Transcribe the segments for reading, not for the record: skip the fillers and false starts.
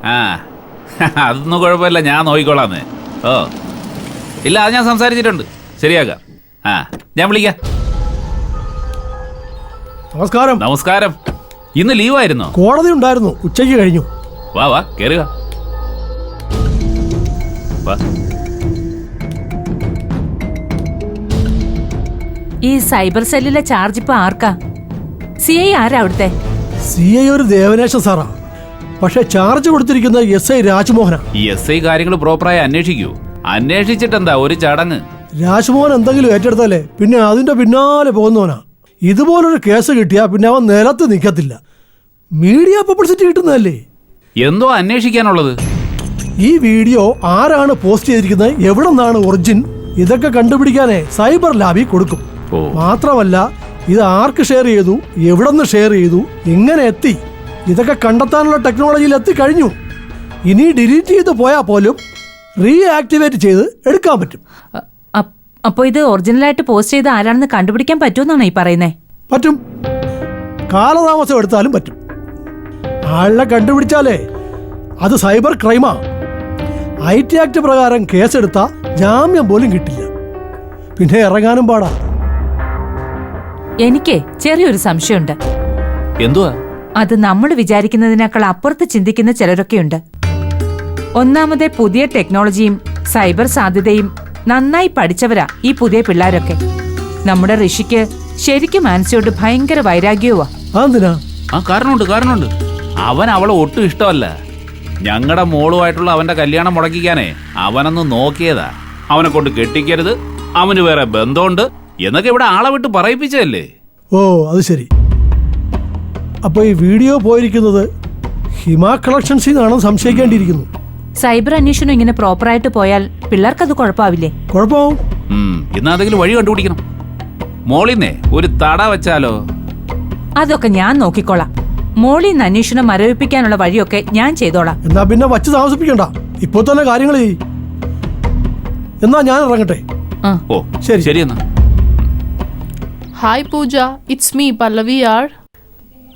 ആ അതൊന്നും കുഴപ്പമില്ല, ഞാൻ നോക്കിക്കോളാന്ന്. ഓ ഇല്ല, അത് ഞാൻ സംസാരിച്ചിട്ടുണ്ട്, ശരിയാക്കാം. ആ ഞാൻ വിളിക്കാം. നമസ്കാരം. നമസ്കാരം. ഇന്ന് ലീവായിരുന്നോ? കോടതി ഉണ്ടായിരുന്നു, ഉച്ചയ്ക്ക് കഴിഞ്ഞു. വാ വാ കേറുക. ഈ സൈബർ സെല്ലിലെ ചാർജ് ഇപ്പൊ ആർക്കാ? CI ആരാ അവിടുത്തെ? CI ഒരു ദേവനേശ സാറാ, പക്ഷെ ചാർജ് കൊടുത്തിരിക്കുന്നത് SI രാജ്മോഹനാ. ഈ SI കാര്യങ്ങൾ പ്രോപ്പറായി അന്വേഷിക്കൂ. അന്വേഷിച്ചിട്ടെന്താ ഒരു ചടങ്ങ്? രാജ്മോഹൻ എന്തെങ്കിലും ഏറ്റെടുത്താലേ പിന്നെ അതിന്റെ പിന്നാലെ പോകുന്നവനാ. ഇതുപോലൊരു കേസ് കിട്ടിയാ പിന്നെ അവൻ നിലത്ത് നിൽക്കത്തില്ല. മീഡിയ പബ്ലിസിറ്റി കിട്ടുന്നതല്ലേ. എന്തോ അന്വേഷിക്കാനുള്ളത്? ഈ വീഡിയോ ആരാണ് പോസ്റ്റ് ചെയ്തിരിക്കുന്നത്, എവിടെ നിന്നാണ് ഒറിജിൻ, ഇതൊക്കെ കണ്ടുപിടിക്കാനേ സൈബർ ലാബിൽ കൊടുക്കും. മാത്രമല്ല ഇത് ആർക്ക് ഷെയർ ചെയ്തു, എവിടെ നിന്ന് ഷെയർ ചെയ്തു, എങ്ങനെ എത്തി, ഇതൊക്കെ കണ്ടെത്താനുള്ള ടെക്നോളജിയിൽ എത്തിക്കഴിഞ്ഞു. ഇനി ഡിലീറ്റ് ചെയ്ത് പോയാൽ പോലും റീആക്ടിവേറ്റ് ചെയ്ത് എടുക്കാൻ പറ്റും. അപ്പൊ ഇത് ഒറിജിനലായിട്ട് പോസ്റ്റ് ചെയ്ത് ആരാണെന്ന് കണ്ടുപിടിക്കാൻ പറ്റുമെന്നാണ് ഈ പറയുന്നേ? പറ്റും, കാലതാമസം എടുത്താലും പറ്റും. ആളിനെ കണ്ടുപിടിച്ചാലേ അത് സൈബർ ക്രൈമാ. IT ആക്ട് പ്രകാരം കേസെടുത്താ ജാമ്യം പോലും കിട്ടില്ല, പിന്നെ ഇറങ്ങാനും പാടാ. എനിക്ക് ചെറിയൊരു സംശയമുണ്ട്. എന്തുവാ അത്? നമ്മൾ വിചാരിക്കുന്നതിനേക്കാൾ അപ്പുറത്ത് ചിന്തിക്കുന്ന ചിലരൊക്കെയുണ്ട്. ഒന്നാമതെ പുതിയ ടെക്നോളജിയും സൈബർ സാധ്യതയും നന്നായി പഠിച്ചവരാ ഈ പുതിയ പിള്ളേരൊക്കെ. നമ്മുടെ ഋഷിക്ക് ശരിക്കും മാനസിയോട് ഭയങ്കര വൈരാഗ്യവുമാ. അതെന്തിനാ? കാരണമുണ്ട്. അവൻ അവളെ ഒട്ടും ഇഷ്ടമല്ല. ഞങ്ങളുടെ മോളുമായിട്ടുള്ള അവന്റെ കല്യാണം മുടക്കിക്കാനേ അവനൊന്ന് നോക്കിയതാ. അവനെ കൊണ്ട് കെട്ടിക്കരുത്, അവന് വേറെ ബന്ധമുണ്ട് എന്നൊക്കെ ഇവിടെ ആളെ വിട്ട് പറയിപ്പിച്ചതല്ലേ. ഓ അത് ശരി. അപ്പൊ ഈ വീഡിയോ പോയിരിക്കുന്നത് ഹിമ കളക്ഷൻസിൽ നിന്നാണെന്ന് സംശയിക്കേണ്ടിയിരിക്കുന്നു. സൈബർ അന്വേഷണം ഇങ്ങനെ പ്രോപ്പറായിട്ട് പോയാൽ പിള്ളേർക്കത് കുഴപ്പമാവില്ലേ? കുഴപ്പമാവും. ഇന്ന് അതെങ്കിലും വഴി കണ്ടുപിടിക്കണം. മോളിന്നേ ഒരു തട വെച്ചാലോ? അതൊക്കെ ഞാൻ നോക്കിക്കോളാം. മോളിന്ന് അന്വേഷണം മരവിപ്പിക്കാനുള്ള വഴിയൊക്കെ ഞാൻ ചെയ്തോളാം. എന്നാ പിന്നെ വച്ച് താമസിപ്പിക്കണ്ട, ഇപ്പൊ തന്നെ കാര്യങ്ങൾ ചെയ്യ്. എന്നാ ഞാൻ ഇറങ്ങട്ടെ. ഓ ശരി എന്നാ. Hi Pooja, it's me Pallavi yaar.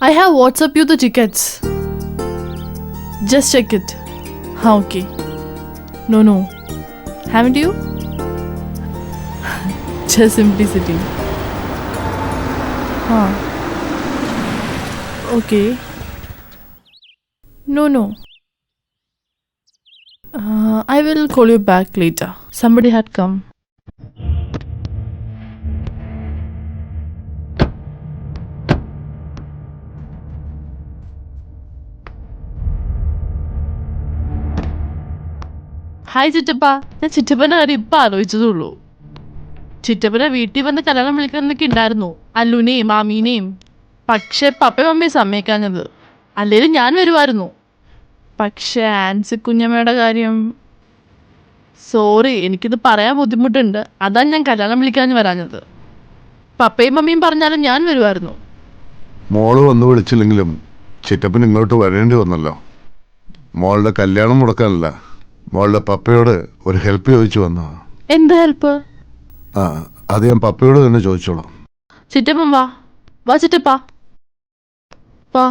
I have WhatsApp you the tickets. Just check it. Okay. No. Haven't you? Just simplicity. Okay. No. I will call you back later. Somebody had come. Hi ചിറ്റപ്പ. ഞാൻ ചിറ്റപ്പൻ്റെ കാര്യം ഇപ്പം ആലോചിച്ചതുള്ളൂ. ചിറ്റപ്പനെ വീട്ടിൽ വന്ന് കല്യാണം വിളിക്കാനൊക്കെ ഉണ്ടായിരുന്നു, അല്ലുനെയും മാമീനെയും. പക്ഷേ പപ്പയും മമ്മയും സമ്മതിക്കാഞ്ഞത്. അല്ലേലും ഞാൻ വരുമായിരുന്നു. പക്ഷേ ആൻസി കുഞ്ഞമ്മയുടെ കാര്യം, സോറി, എനിക്കിത് പറയാൻ ബുദ്ധിമുട്ടുണ്ട്. അതാണ് ഞാൻ കല്യാണം വിളിക്കാഞ്ഞ് വരാഞ്ഞത്. പപ്പയും മമ്മിയും പറഞ്ഞാലും ഞാൻ വരുമായിരുന്നു. മോള് വന്ന് വിളിച്ചില്ലെങ്കിലും ചിറ്റപ്പൻ ഇങ്ങോട്ട് വരേണ്ടി വന്നല്ലോ. മോളുടെ കല്യാണം മുടക്കാനല്ല, മോളുടെ പപ്പയോട് ഒരു ഹെൽപ്പ് ചോദിച്ചു വന്നോ. എന്ത് ഹെൽപ്പ്? അത് ഞാൻ പപ്പയോട് തന്നെ ചോദിച്ചോളാം. ചിറ്റപ്പൻ വാ ചിറ്റപ്പ വാ.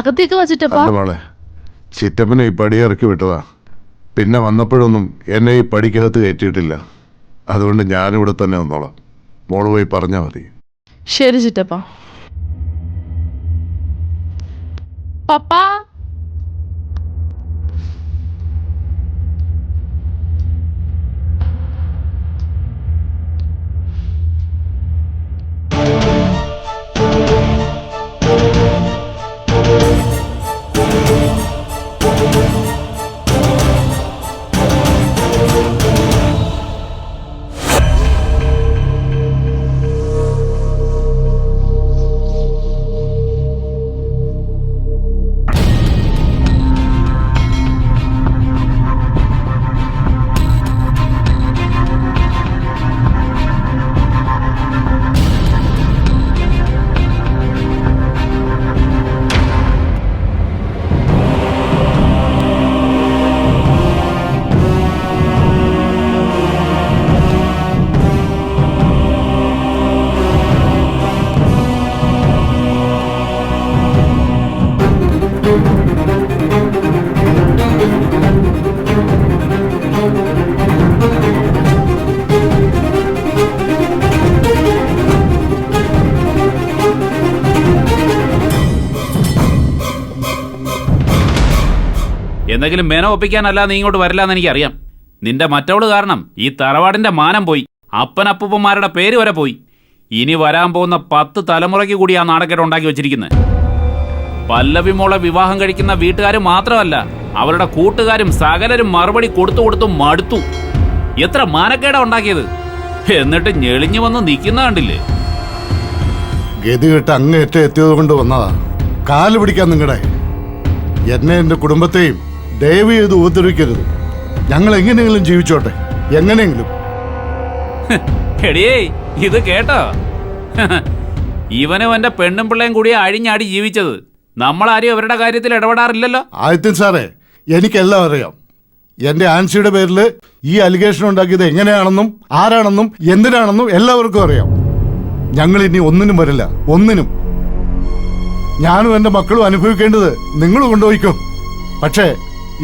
അകത്തേക്ക് വാ ചിറ്റപ്പ. മോളെ, ചിറ്റപ്പനെ ഈ പടി ഇറക്കി വിട്ടതാ. പിന്നെ വന്നപ്പോഴൊന്നും എന്നെ ഈ പടിക്കകത്ത് കയറ്റിയിട്ടില്ല. അതുകൊണ്ട് ഞാനിവിടെ തന്നെ വന്നോളാം. മോള് പോയി പറഞ്ഞാൽ മതി. ശരി ചിറ്റപ്പ. പപ്പ. എന്തെങ്കിലും മെന ഒപ്പിക്കാനല്ല നീ ഇങ്ങോട്ട് വരില്ലാന്ന് എനിക്കറിയാം. നിന്റെ മറ്റവള് കാരണം ഈ തറവാടിന്റെ മാനം പോയി, അപ്പനപ്പൂപ്പന്മാരുടെ പേര് വരെ പോയി. ഇനി വരാൻ പോകുന്ന 10 തലമുറയ്ക്ക് കൂടി ആ നാടകേട് ഉണ്ടാക്കി വെച്ചിരിക്കുന്നത്. പല്ലവി മോളെ വിവാഹം കഴിക്കുന്ന വീട്ടുകാരും മാത്രമല്ല, അവരുടെ കൂട്ടുകാരും സകലരും മറുപടി കൊടുത്തു മടുത്തു. എത്ര മാനക്കേടാ ഉണ്ടാക്കിയത്. എന്നിട്ട് ഞെളിഞ്ഞു വന്ന് നിൽക്കുന്ന കണ്ടില്ലേ? ഗതികെട്ട് അങ്ങേറ്റം എത്തിയത് കൊണ്ട് വന്നതാ. കാല് പിടിക്കാൻ നിങ്ങളുടെ എന്നെ എന്റെ കുടുംബത്തെയും ദയവ് ചെയ്ത് ഉപദ്രവിക്കരുത്. ഞങ്ങൾ എങ്ങനെയെങ്കിലും ജീവിച്ചോട്ടെ, എങ്ങനെയെങ്കിലും. എടിയേ, ഇത് കേട്ടോ? ഇവനും എന്റെ പെണ്ണും പിള്ളയും കൂടി അഴിഞ്ഞാടി ജീവിച്ചത്. നമ്മളാരും അവരുടെ കാര്യത്തിൽ ഇടപെടാറില്ലല്ലോ. ആദിത്യൻ സാറേ, എനിക്കെല്ലാം അറിയാം. എന്റെ ആൻസിയുടെ പേരിൽ ഈ അലിഗേഷൻ ഉണ്ടാക്കിയത് എങ്ങനെയാണെന്നും ആരാണെന്നും എന്തിനാണെന്നും എല്ലാവർക്കും അറിയാം. ഞങ്ങൾ ഇനി ഒന്നിനും വരില്ല, ഒന്നിനും. ഞാനും എന്റെ മക്കളും അനുഭവിക്കേണ്ടത് നിങ്ങൾ കൊണ്ടുപോയിക്കോ. പക്ഷേ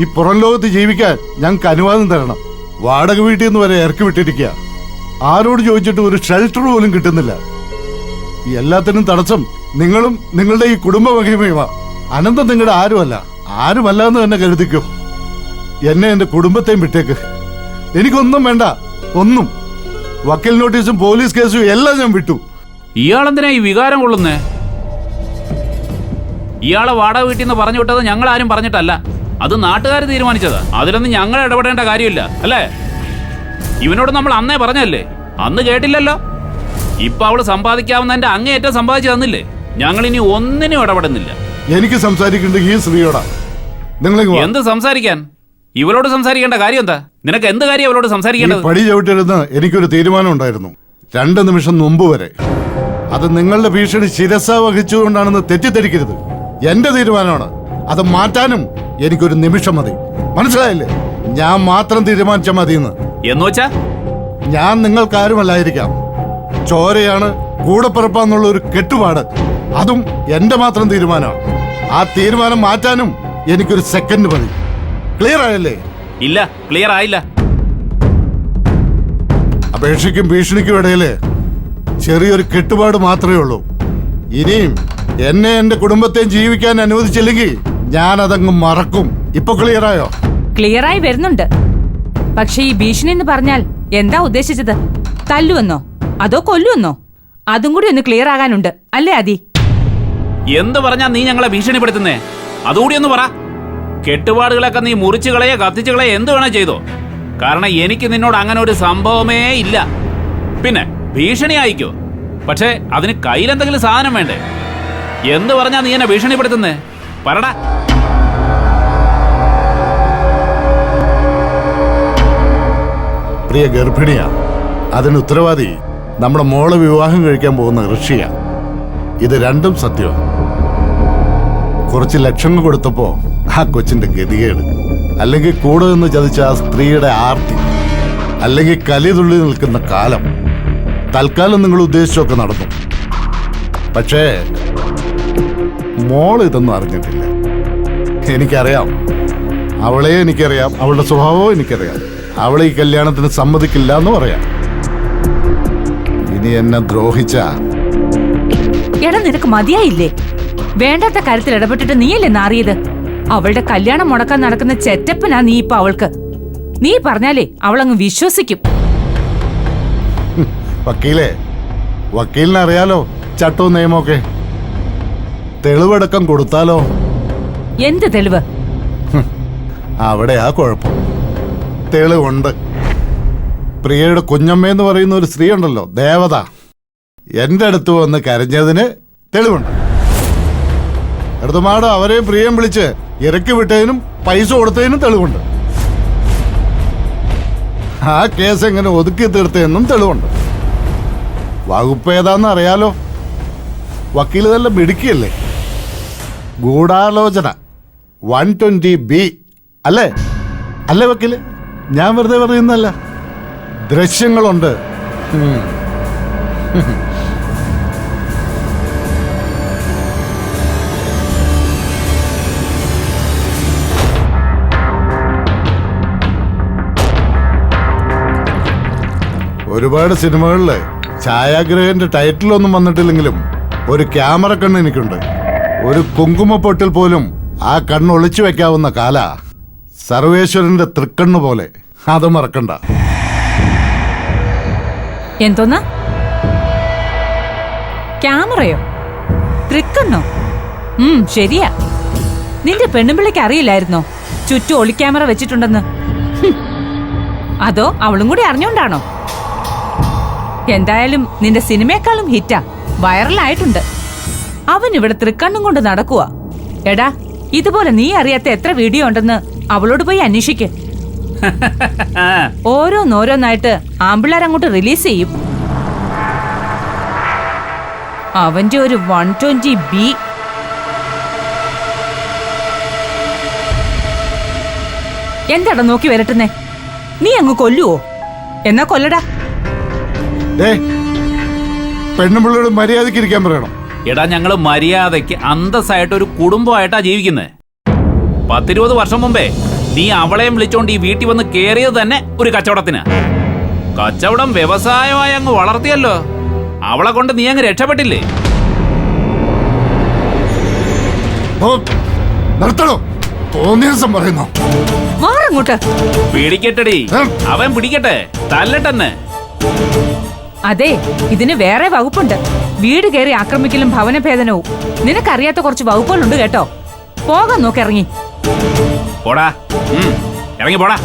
ഈ പുറം ലോകത്ത് ജീവിക്കാൻ ഞങ്ങൾക്ക് അനുവാദം തരണം. വാടക വീട്ടിൽ നിന്ന് വരെ ഇറക്കി വിട്ടിരിക്കുക. ആരോട് ചോദിച്ചിട്ട് ഒരു ഷെൽട്ടർ പോലും കിട്ടുന്നില്ല. ഈ എല്ലാത്തിനും തടസ്സം നിങ്ങളും നിങ്ങളുടെ ഈ കുടുംബ മഹിമയുമാ. അനന്തം നിങ്ങളുടെ ആരുമല്ല എന്ന് തന്നെ കരുതിക്കോ. എന്നെ എന്റെ കുടുംബത്തെയും വിട്ടേക്ക്. എനിക്കൊന്നും വേണ്ട, ഒന്നും. വക്കീൽ നോട്ടീസും പോലീസ് കേസും എല്ലാം ഞാൻ വിട്ടു. ഇയാളെന്തിനാ ഈ വികാരം കൊള്ളുന്നേ? ഇയാളെ വാടക വീട്ടിൽ നിന്ന് പറഞ്ഞു വിട്ടത് ഞങ്ങൾ ആരും പറഞ്ഞിട്ടല്ല, അത് നാട്ടുകാർ തീരുമാനിച്ചതാ. അതിലൊന്നും ഞങ്ങൾ ഇടപെടേണ്ട കാര്യമില്ല, അല്ലേ? ഇവനോട് നമ്മൾ അന്നേ പറഞ്ഞല്ലേ? അന്ന് കേട്ടില്ലല്ലോ. ഇപ്പൊ അവള് സമ്പാദിക്കാവുന്നതിന്റെ അങ്ങേയറ്റം സമ്പാദിച്ചു തന്നില്ലേ? ഞങ്ങൾ ഇനി ഒന്നിനും ഇടപെടുന്നില്ല. എനിക്ക് സംസാരിക്കേണ്ടത് ഈ സ്ത്രീയോടാ. നിങ്ങൾ എന്ത് സംസാരിക്കാൻ? ഇവളോട് സംസാരിക്കേണ്ട കാര്യം എന്താ? നിനക്ക് എന്ത് കാര്യം അവളോട് സംസാരിക്കേണ്ടത്? പടി ചവിട്ടരുന്ന് എനിക്കൊരു തീരുമാനം ഉണ്ടായിരുന്നു 2 നിമിഷം മുമ്പ് വരെ. അത് നിങ്ങളുടെ ഭീഷണി ശിരസ വഹിച്ചുകൊണ്ടാണെന്ന് തെറ്റിദ്ധരിക്കരുത്. എന്റെ തീരുമാനമാണ്. അത് മാറ്റാനും എനിക്കൊരു നിമിഷം മതി. മനസ്സിലായില്ലേ? ഞാൻ മാത്രം തീരുമാനിച്ച മതിയെന്ന്. എന്നുവെച്ചാ ഞാൻ നിങ്ങൾക്കാരുമല്ലായിരിക്കാം. ചോരയാണ്, കൂടപ്പിറപ്പാന്നുള്ള ഒരു കെട്ടുപാട്. അതും എന്റെ മാത്രം തീരുമാനമാണ്. ആ തീരുമാനം മാറ്റാനും എനിക്കൊരു സെക്കൻഡ് മതി. ക്ലിയർ ആയല്ലേ? ഇല്ല, ക്ലിയർ ആയില്ല. അപേക്ഷയ്ക്കും ഭീഷണിക്കും ഇടയില് ചെറിയൊരു കെട്ടുപാട് മാത്രമേ ഉള്ളൂ. ഇനിയും എന്നെ എന്റെ കുടുംബത്തെയും ജീവിക്കാൻ അനുവദിച്ചില്ലെങ്കിൽ ഞാൻ അതങ്ങ് മറക്കും. ഇപ്പൊ ക്ലിയർ ആയോ? ക്ലിയറായി വരുന്നുണ്ട്. പക്ഷെ ഈ ഭീഷണി എന്ന് പറഞ്ഞാൽ എന്താ ഉദ്ദേശിച്ചത്? തല്ലുവെന്നോ അതോ കൊല്ലുവെന്നോ? അതും കൂടി ഒന്ന് ക്ലിയർ ആകാനുണ്ട്, അല്ലേ ആദി? എന്ത് പറഞ്ഞാ നീ ഞങ്ങളെ ഭീഷണിപ്പെടുത്തുന്നേ? അതുകൂടി ഒന്ന് പറ. കെട്ടുപാടുകളൊക്കെ നീ മുറിച്ചു കളയോ കത്തിച്ചു കളയോ എന്ത് വേണേ ചെയ്തോ. കാരണം എനിക്ക് നിന്നോട് അങ്ങനെ ഒരു സംഭവമേ ഇല്ല. പിന്നെ ഭീഷണി ആയിക്കോ, പക്ഷേ അതിന് കയ്യിലെന്തെങ്കിലും സാധനം വേണ്ടേ? എന്ത് പറഞ്ഞാ നീ എന്നെ ഭീഷണിപ്പെടുത്തുന്നേ? പറടാ. പ്രിയ ഗർഭിണിയാ. അതിന് ഉത്തരവാദി നമ്മുടെ മോളെ വിവാഹം കഴിക്കാൻ പോകുന്ന ഋഷിയാ. ഇത് രണ്ടും സത്യമാണ്. കുറച്ച് ലക്ഷങ്ങൾ കൊടുത്തപ്പോ ആ കൊച്ചിന്റെ ഗതികേട്, അല്ലെങ്കിൽ കൂടെ നിന്ന് ചതിച്ച ആ സ്ത്രീയുടെ ആർത്തി, അല്ലെങ്കിൽ കലിതുള്ളി നിൽക്കുന്ന കാലം, തൽക്കാലം നിങ്ങൾ ഉദ്ദേശിച്ചൊക്കെ നടന്നു. പക്ഷേ മോൾ ഇതൊന്നും അറിഞ്ഞിട്ടില്ല. എനിക്കറിയാം, അവളെ എനിക്കറിയാം, അവളുടെ സ്വഭാവവും എനിക്കറിയാം. അവളെ ഈ കല്യാണത്തിന് സമ്മതിക്കില്ല എന്ന് പറയാം. ഇനി എന്നെ ദ്രോഹിച്ച എടാ, നിനക്ക് മതിയായില്ലേ? വേണ്ടാത്ത കാര്യത്തിൽ ഇടപെട്ടിട്ട് നീയല്ലേ നാറിയത്? അവളുടെ കല്യാണം മുടക്കാൻ നടക്കുന്ന ചെറ്റപ്പനാ നീ ഇപ്പൊ അവൾക്ക്. നീ പറഞ്ഞാലേ അവളങ്ങ് വിശ്വസിക്കും. വക്കീലിനെ അറിയാലോ ചട്ടവും നിയമമൊക്കെ. തെളിവടക്കം കൊടുത്താലോ? എന്ത് തെളിവ്? അവിടെയാ കുഴപ്പം. തെളിവുണ്ട്. പ്രിയയുടെ കുഞ്ഞമ്മയെന്ന് പറയുന്ന ഒരു സ്ത്രീ ഉണ്ടല്ലോ, ദേവത, എന്റെ അടുത്ത് വന്ന് കരഞ്ഞതിന് തെളിവുണ്ട്. എടുത്തുമാടോ അവരെയും പ്രിയം വിളിച്ച് ഇറക്കി വിട്ടതിനും പൈസ കൊടുത്തതിനും തെളിവുണ്ട്. ആ കേസ് എങ്ങനെ ഒതുക്കി തീർത്തതെന്നും തെളിവുണ്ട്. വകുപ്പ് ഏതാന്ന് അറിയാലോ. വക്കീല് നല്ല മിടുക്കിയല്ലേ? ഗൂഢാലോചന 120B അല്ലേ? അല്ലേ വക്കീല്? ഞാൻ വെറുതെ പറയുന്നല്ല, ദൃശ്യങ്ങളുണ്ട്. ഒരുപാട് സിനിമകളില് ഛായാഗ്രഹന്റെ ടൈറ്റിലൊന്നും വന്നിട്ടില്ലെങ്കിലും ഒരു ക്യാമറ കണ്ണ് എനിക്കുണ്ട്. ഒരു കുങ്കുമപ്പൊട്ടിൽ പോലും ആ കണ്ണ് ഒളിച്ചു വെക്കാവുന്ന കാല. സർവേശ്വരന്റെ തൃക്കണ്ണു പോലെ, അത് മറക്കണ്ട. എന്തോന്നാ? ക്യാമറയോ? തൃക്കണ്ണോ? ശരിയാ. നിന്റെ പെണ്ണുമ്പിള്ളയ്ക്ക് അറിയില്ലായിരുന്നോ ചുറ്റും ഒളിക്യാമറ വെച്ചിട്ടുണ്ടെന്ന്? അതോ അവളും കൂടി അറിഞ്ഞോണ്ടാണോ? എന്തായാലും നിന്റെ സിനിമയെക്കാളും ഹിറ്റാ, വൈറലായിട്ടുണ്ട്. അവൻ ഇവിടെ തൃക്കണ്ണും കൊണ്ട് നടക്കുവാ. എടാ, ഇതുപോലെ നീ അറിയാത്ത എത്ര വീഡിയോ ഉണ്ടെന്ന് അവളോട് പോയി അന്വേഷിക്ക്. ഓരോന്നോരോന്നായിട്ട് ആമ്പിള്ളേർ അങ്ങോട്ട് റിലീസ് ചെയ്യും. അവന്റെ ഒരു 120B. എന്താടാ നോക്കി വരട്ടുന്നേ? നീ അങ്ങ് കൊല്ലുവോ? എന്നാ കൊല്ലടാ. പെണ്ണുമ്പിള്ളയോട് മര്യാദയ്ക്ക് ഇരിക്കാൻ പറയണം. എടാ, ഞങ്ങള് മര്യാദയ്ക്ക് അന്തസ്സായിട്ട് ഒരു കുടുംബമായിട്ടാ ജീവിക്കുന്നത്. 10-20 വർഷം മുമ്പേ നീ അവളെയും വിളിച്ചോണ്ട് ഈ വീട്ടിൽ വന്ന് കേറിയത് തന്നെ ഒരു കച്ചവടത്തിന്. കച്ചവടം വ്യവസായമായി അങ്ങ് വളർത്തിയല്ലോ. അവളെ കൊണ്ട് നീ അങ്ങ് രക്ഷപ്പെട്ടില്ലേ? നിർത്തണോ? തോന്നിയ ദിവസം പറയുന്നു. മാറങ്ങോട്ട്. പിടിക്കട്ടെടി, അവൻ പിടിക്കട്ടെ, തല്ലട്ടെന്നെ. അതെ, ഇതിന് വേറെ വകുപ്പുണ്ട്. വീട് കയറി ആക്രമിക്കലും ഭവനഭേദനവും. നിനക്കറിയാത്ത കുറച്ച് വകുപ്പുകളുണ്ട് കേട്ടോ. പോകാൻ നോക്കി ഇറങ്ങി. പോടാ, ഇറങ്ങി പോടാ.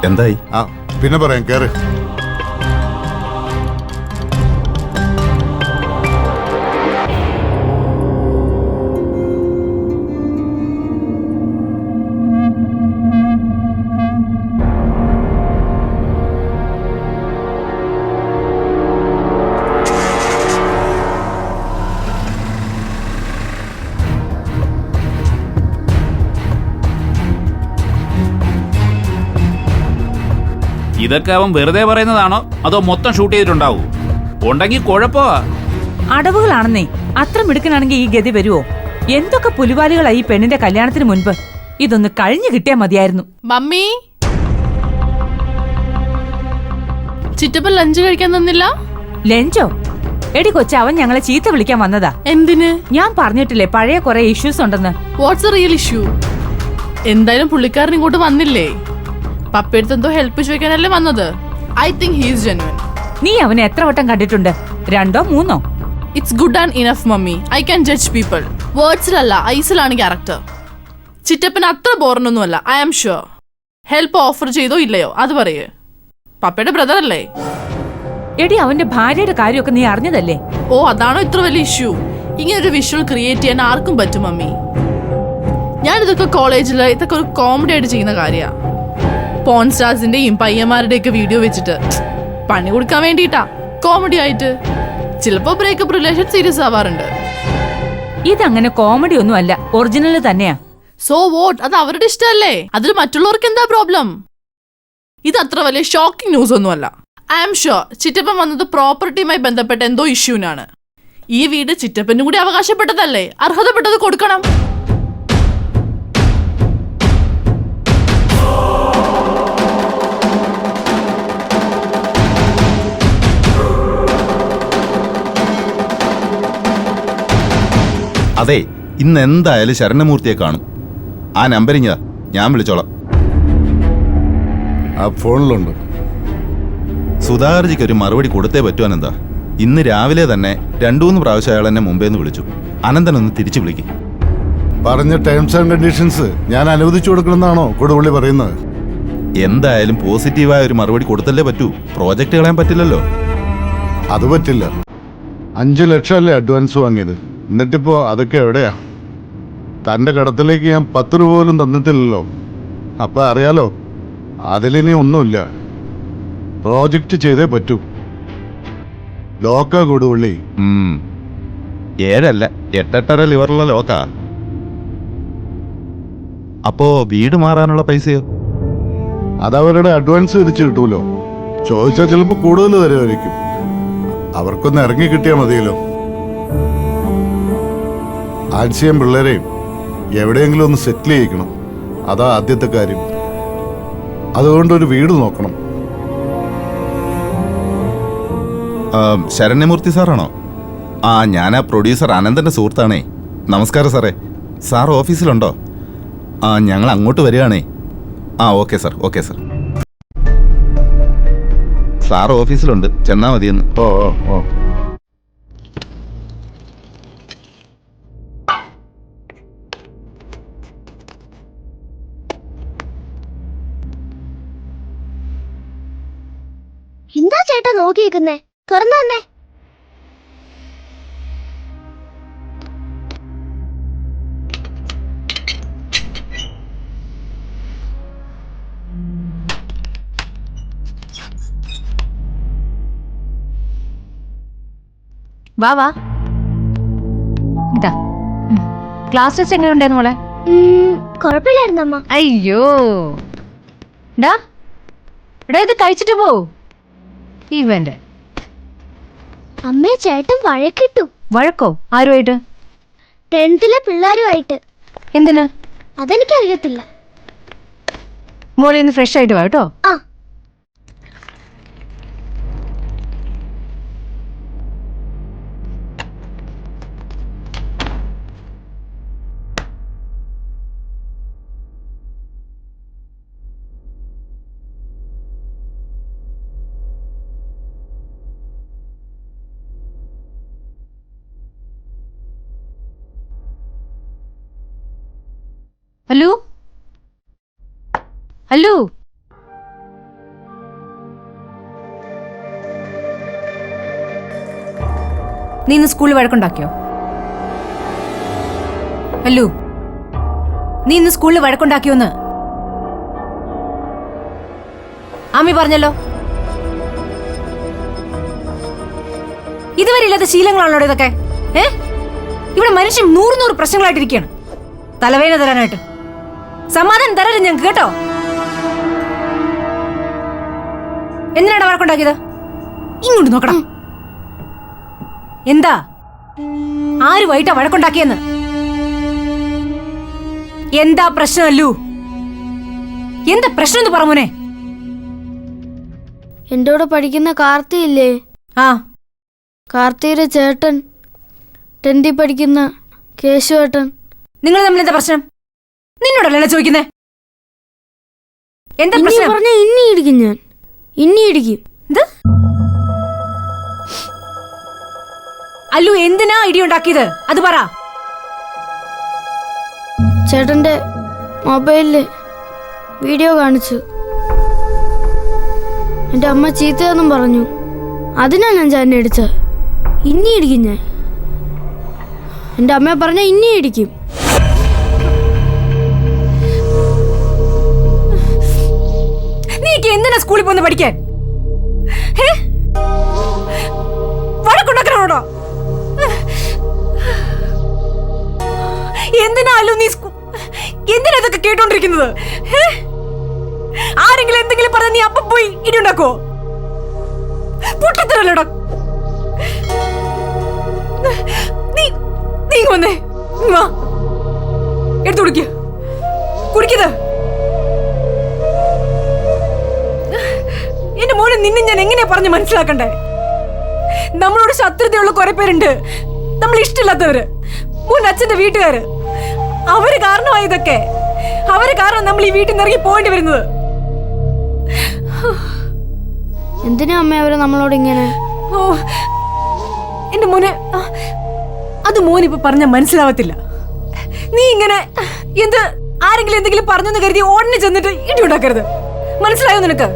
എന്തായി? പിന്നെ പറയാം, കേറ്. ഇതൊക്കെ അവൻ വെറുതെ പറയുന്നതാണോ അതോ മൊത്തം ഷൂട്ട് ചെയ്തിട്ടുണ്ടാവൂ? ഉണ്ടെങ്കിൽ കുഴപ്പമാ. അടവുകളാണെന്നേ. അത്ര മിടുക്കനാണെങ്കിൽ ഈ ഗതി വരുവോ? എന്തൊക്കെ പുലിവാലികളായി ഈ പെണ്ണിന്റെ കല്യാണത്തിന് മുൻപ്. ഇതൊന്ന് കഴിഞ്ഞു കിട്ടിയാ മതിയായിരുന്നു. മമ്മി, ചിറ്റപ്പൻ ലഞ്ച് കഴിക്കാൻ തന്നില്ല? ലഞ്ചോ? എടി കൊച്ച, അവൻ ഞങ്ങളെ ചീത്ത വിളിക്കാൻ വന്നതാ. എന്തിന്? ഞാൻ പറഞ്ഞിട്ടില്ലേ പഴയ കുറെ ഇഷ്യൂസ് ഉണ്ടെന്ന്. What's a real issue? എന്തായാലും പുള്ളിക്കാരൻ ഇങ്ങോട്ട് വന്നില്ലേ? പപ്പയെടുത്ത് എന്തോ ഹെൽപ്പ് ചോദിക്കാനല്ലേ വന്നത്. I think he is genuine. നീ അവനെ എത്ര വട്ടം കണ്ടിട്ടുണ്ട്? 2 or 3? It's good and enough mummy. I can judge people. വേർഡ്സിലല്ല, ഐസിലാണ് ക്യാരക്ടർ. ചിറ്റപ്പൻ അത്ര ബോറനൊന്നുമല്ല, I am sure. Help offer ചെയ്തോ ഇല്ലയോ അത് പറയേ. പപ്പയുടെ ബ്രദർ അല്ലേ? എടി, അവന്റെ ഭാര്യയുടെ കാര്യമൊക്കെ നീ അറിഞ്ഞതല്ലേ? ഓ, അതാണോ ഇത്ര വലിയ ഇഷ്യൂ? ഇങ്ങനൊരു വിഷ്വൽ ക്രിയേറ്റ് ചെയ്യാൻ ആർക്കും പറ്റും മമ്മി. ഞാനിതൊക്കെ കോളേജിൽ ഇതൊക്കെ ഒരു കോമഡി ആയിട്ട് ചെയ്യുന്ന കാര്യമാണ്. പോൺ സ്റ്റാർസിന്റെയും പയ്യന്മാരുടെയൊക്കെ വീഡിയോ വെച്ചിട്ട് പണി കൊടുക്കാൻ വേണ്ടിയിട്ടാ, കോമഡി ആയിട്ട്. ചിലപ്പോ ബ്രേക്കപ്പ് റിലേഷൻ സീരിയസ് ആവാറുണ്ട്. ഇതങ്ങനെ കോമഡി ഒന്നും അല്ല, ഒറിജിനൽ തന്നെയാ. So vote? അത് അവരുടെ ഇഷ്ടമല്ലേ. അതിൽ മറ്റുള്ളവർക്ക് എന്താ പ്രോബ്ലം? ഇത് അത്ര വലിയ ഷോക്കിംഗ് ന്യൂസ് ഒന്നുമല്ല. ഐ ആം ഷുവർ ചിറ്റപ്പൻ വന്നത് പ്രോപ്പർട്ടിയുമായി ബന്ധപ്പെട്ട എന്തോ ഇഷ്യൂവിനാണ്. ഈ വീട് ചിറ്റപ്പനും കൂടി അവകാശപ്പെട്ടതല്ലേ, അർഹതപ്പെട്ടത് കൊടുക്കണം. അതെ, ഇന്ന് എന്തായാലും ശരണമൂർത്തിയെ കാണും. ആ നമ്പരിങ്ങ, ഞാൻ വിളിച്ചോളാം. ആ ഫോണിലുണ്ട്. സുധാകർജിക്ക് ഒരു മറുപടി കൊടുത്തേ പറ്റുവാനെന്താ? ഇന്ന് രാവിലെ തന്നെ 2-3 പ്രാവശ്യം അയാൾ എന്നെ മുമ്പേ വിളിച്ചു. അനന്തനൊന്ന് തിരിച്ചു വിളിക്കും. പറഞ്ഞ ടേംസ് ആൻഡ് കണ്ടീഷൻസ് ഞാൻ അനുവദിച്ചു കൊടുക്കണമെന്നാണോ കൊടുവള്ളി പറയുന്നത്? എന്തായാലും പോസിറ്റീവായ ഒരു മറുപടി കൊടുത്തല്ലേ പറ്റൂ. പ്രോജക്റ്റ് കളയാൻ പറ്റില്ലല്ലോ. അത് പറ്റില്ല. 5 ലക്ഷം അല്ലേ അഡ്വാൻസ് വാങ്ങിയത്? എന്നിട്ടിപ്പോ അതൊക്കെ എവിടെയാ? തൻ്റെ കടത്തിലേക്ക് ഞാൻ 10 രൂപ പോലും തന്നിട്ടില്ലല്ലോ. അപ്പം അറിയാലോ, അതിലിനി ഒന്നുമില്ല. പ്രോജക്റ്റ് ചെയ്തേ പറ്റൂ. ലോക്കാ കൊടുവള്ളി. 7 അല്ല 8.5 ലിവറുള്ള ലോക്കാ. അപ്പോ വീട് മാറാനുള്ള പൈസയോ? അതവരുടെ അഡ്വാൻസ് തിരിച്ചു കിട്ടൂലോ. ചോദിച്ചാൽ ചിലപ്പോൾ കൂടുതൽ തരുമായിരിക്കും. അവർക്കൊന്ന് ഇറങ്ങി കിട്ടിയാൽ മതിയല്ലോ. ആൻസിയും പിള്ളേരെയും എവിടെയെങ്കിലും ഒന്ന് സെറ്റിൽ ചെയ്യിക്കണം. അതാ ആദ്യത്തെ കാര്യം. അതുകൊണ്ടൊരു വീട് നോക്കണം. ശരണ്യമൂർത്തി സാറാണോ? ആ, ഞാൻ ആ പ്രൊഡ്യൂസർ അനന്തൻ്റെ സുഹൃത്താണേ. നമസ്കാരം സാറേ. സാർ ഓഫീസിലുണ്ടോ? ആ, ഞങ്ങൾ അങ്ങോട്ട് വരികയാണേ. ആ, okay sir, okay sir. Sir ഓഫീസിലുണ്ട്, ചെന്നാ മതിയെന്ന്. ഓ ഓ ഓ എന്താ ചേട്ടാ നോക്കിയിരിക്കുന്നേ? തുറന്നു തന്നെ. വാ വാ. ഇതാ ക്ലാസ് ടെസ്റ്റ് എങ്ങനെ ഉണ്ടായിരുന്നു മോളെ? കുഴപ്പമില്ലായിരുന്നമ്മ. അയ്യോ ഡാ എടാ, ഇത് കഴിച്ചിട്ട് പോ. ഇവന്റെ അമ്മേ, ചേട്ടൻ വഴക്കിട്ടു. വഴക്കോ? ആരുമായിട്ട്? 10th പിള്ളേരുമായിട്ട്. എന്തിന്? അതെനിക്കറിയത്തില്ല. മോളെ ഇന്ന് ഫ്രഷ് ആയിട്ട് വാ കേട്ടോ. ആ. ഹലോ ഹലോ, നീ ഇന്ന് സ്കൂളിൽ വഴക്കുണ്ടാക്കിയോ? ഹലോ, നീ ഇന്ന് സ്കൂളിൽ വഴക്കുണ്ടാക്കിയോന്ന് ആമി പറഞ്ഞല്ലോ. ഇതുവരെ ഇല്ലാത്ത ശീലങ്ങളാണല്ലോ ഇതൊക്കെ. ഇവിടെ മനുഷ്യൻ 100 പ്രശ്നങ്ങളായിട്ടിരിക്കുകയാണ്. തലവേദന തരാനായിട്ട് സമാധാനം തരരുത് ഞങ്ങൾക്ക് കേട്ടോ. എന്തിനാണ് വഴക്കുണ്ടാക്കിയത്? ഇങ്ങോട്ട് നോക്കണം. എന്താ ആരുമായിട്ടാ വഴക്കുണ്ടാക്കിയെന്ന്? എന്താ പ്രശ്നമല്ലൂ? എന്താ പ്രശ്നം എന്ന് പറമോനെ? എന്റെ കൂടെ പഠിക്കുന്ന കാർത്തിയില്ലേ? ആ, കാർത്തിയുടെ ചേട്ടൻ 10th പഠിക്കുന്ന കേശുവേട്ടൻ. നിങ്ങൾ തമ്മിൽ എന്താ പ്രശ്നം? നിന്നോടല്ലേ ചോദിക്കുന്നേ? എന്താ പ്രശ്നം? പറഞ്ഞ ഇനി ഇടിക്കും ഞാൻ. ഇനി ഇടിക്കും. അല്ലു, എന്തിനാ ഇടിയുണ്ടാക്കിയത്? അത് പറ. ചേട്ടന്റെ മൊബൈലില് വീഡിയോ കാണിച്ചു. എന്റെ അമ്മ ചീത്തയൊന്നും പറഞ്ഞു. അതിനാ ഞാൻ ചേട്ടനെ ഇടിച്ചത്. ഇനി ഇടിക്കും ഞാൻ. എന്റെ അമ്മ പറഞ്ഞ ഇനി ഇടിക്കും. നീക്ക് എന്തിനാ സ്കൂളിൽ പോന്ന് പഠിക്കാൻ? വഴക്കുണ്ടാക്കണോടോ? എന്തിനാലും നീ എന്തിനാ ഇതൊക്കെ കേട്ടോണ്ടിരിക്കുന്നത്? ആരെങ്കിലും എന്തെങ്കിലും പറഞ്ഞ നീ അപ്പം പോയി ഇടിയുണ്ടാക്കോ? പൊട്ടിത്തരല്ലോടാ. നീ വന്നേ, എടുത്തു കുടിക്കത്. എന്റെ മോനെ, നിന്നെ ഞാൻ എങ്ങനെയാ പറഞ്ഞ് മനസ്സിലാക്കണ്ടേ? നമ്മളോട് ശത്രുതയുള്ള കുറെ പേരുണ്ട്. നമ്മൾ ഇഷ്ടമില്ലാത്തവര്, മുൻ അച്ഛന്റെ വീട്ടുകാര്. അവര് കാരണമായി ഇതൊക്കെ. അവര് കാരണം നമ്മൾ ഈ വീട്ടിൽ നിന്ന് ഇറങ്ങി പോകേണ്ടി വരുന്നത്. എന്തിനാ അമ്മ അവരെ നമ്മളോട് ഇങ്ങനെ? ഓ എന്റെ മോനെ, അത് മോനിപ്പോ പറഞ്ഞ മനസ്സിലാവത്തില്ല. നീ ഇങ്ങനെ ആരെങ്കിലും എന്തെങ്കിലും പറഞ്ഞെന്ന് കരുതി ഓടനെ ചെന്നിട്ട് ഇടി ഉണ്ടാക്കരുത്. മനസ്സിലായോ നിനക്ക്?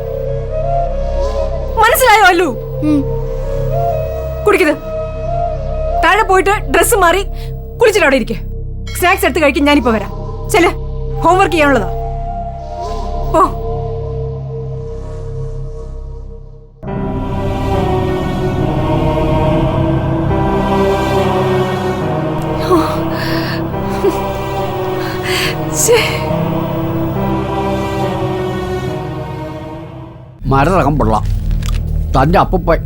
മനസ്സിലായോ അല്ലു? കുടിക്കത്. താഴെ പോയിട്ട് ഡ്രസ്സ് മാറി കുളിച്ചിട്ട് അവിടെ ഇരിക്കെ. സ്നാക്സ് എടുത്ത് കഴിക്കാൻ ഞാനിപ്പോ വരാം. ചെല്, ഹോംവർക്ക് ചെയ്യാനുള്ളതാ. ഓ മരതകം പിള്ള തൻ്റെ അപ്പൂപ്പൻ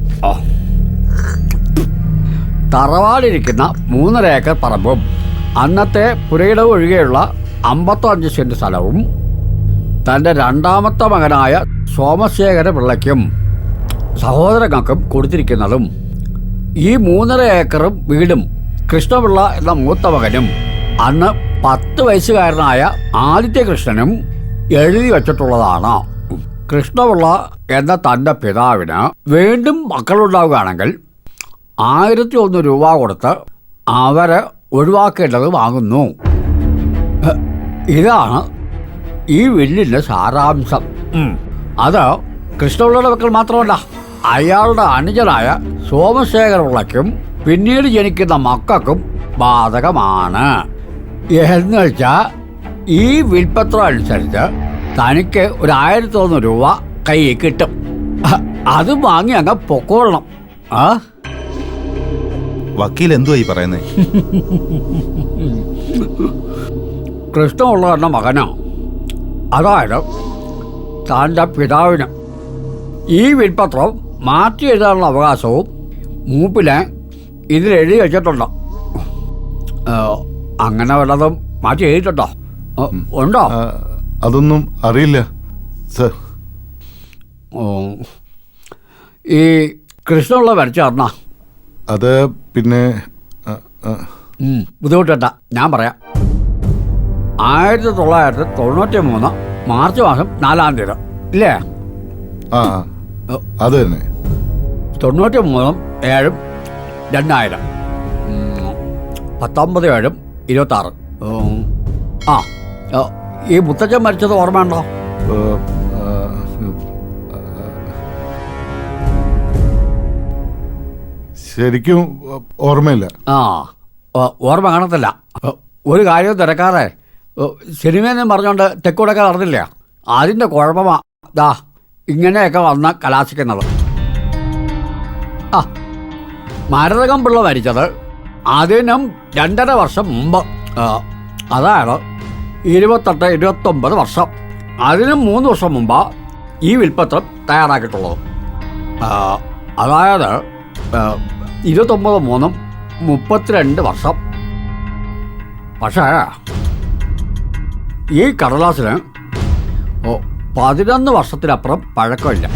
തറവാടിരിക്കുന്ന 3.5 ഏക്കർ പറമ്പും അന്നത്തെ പുരയിടവ് ഒഴികെയുള്ള 55 സെന്റ് സ്ഥലവും തൻ്റെ രണ്ടാമത്തെ മകനായ സോമശേഖര പിള്ളയ്ക്കും സഹോദരങ്ങൾക്കും കൊടുത്തിരിക്കുന്നതും ഈ 3.5 ഏക്കറും വീടും കൃഷ്ണപിള്ള എന്ന മൂത്ത മകനും അന്ന് 10 വയസ്സുകാരനായ ആദിത്യകൃഷ്ണനും എഴുതി വച്ചിട്ടുള്ളതാണ്. കൃഷ്ണപിള്ള എന്ന തൻ്റെ പിതാവിന് വീണ്ടും മക്കളുണ്ടാവുകയാണെങ്കിൽ 1001 രൂപ കൊടുത്ത് അവരെ ഒഴിവാക്കേണ്ടത് വാങ്ങുന്നു. ഇതാണ് ഈ വില്ലിൻ്റെ സാരാംശം. അത് കൃഷ്ണപിള്ളയുടെ മക്കൾ മാത്രമല്ല, അയാളുടെ അനുജനായ സോമശേഖരപിള്ളയ്ക്കും പിന്നീട് ജനിക്കുന്ന മക്കൾക്കും ബാധകമാണ്. എന്നുവെച്ചാൽ ഈ വിൽപ്പത്രം അനുസരിച്ച് തനിക്ക് ഒരു 1001 രൂപ കയ്യിൽ കിട്ടും. അത് വാങ്ങി അങ്ങ് പൊക്കോളണം. ആ വക്കീൽ എന്തുവാ ഈ പറയുന്നേ? കൃഷ്ണപിള്ള എന്ന മകനോ, അതായത് തൻ്റെ പിതാവിന് ഈ വിൽപ്പത്രം മാറ്റി എഴുതാനുള്ള അവകാശവും മൂപ്പിനെ ഇതിൽ എഴുതി വെച്ചിട്ടുണ്ട്. അങ്ങനെ വല്ലതും മാറ്റി എഴുതിയിട്ടുണ്ടോ? ഉണ്ടോ? അതൊന്നും അറിയില്ല സർ. ഈ കൃഷ്ണപിള്ള വരച്ചാർന്നാ? അത് പിന്നെ ബുദ്ധിമുട്ടേണ്ട, ഞാൻ പറയാം. 1993 മാർച്ച് മാസം 4-ാം തീയതി ഇല്ലേ? ആ അത് തന്നെ. 93 7 2000 19 7 26. ആ ഈ മുത്തച്ഛൻ മരിച്ചത് ഓർമ്മയുണ്ടോ? ശരിക്കും ഓർമ്മയില്ല. ഓർമ്മ കാണത്തില്ല. ഒരു കാര്യവും തിരക്കാതെ സിനിമയെന്നും പറഞ്ഞുകൊണ്ട് തെക്കൂടൊക്കെ നടന്നില്ല. അതിൻ്റെ കുഴപ്പമാ ദാ ഇങ്ങനെയൊക്കെ വന്ന് കലാശിക്കുന്നത്. മരതകം പിള്ള മരിച്ചത് അതിനും 2.5 വർഷം മുമ്പ്. അതായത് 28-29 വർഷം. അതിനും 3 വർഷം മുമ്പാ ഈ വിൽപ്പത്രം തയ്യാറാക്കിയിട്ടുള്ളത്. അതായത് 29 32 വർഷം. പക്ഷേ ഈ കടലാസിന് 11 വർഷത്തിനപ്പുറം പഴക്കമില്ല.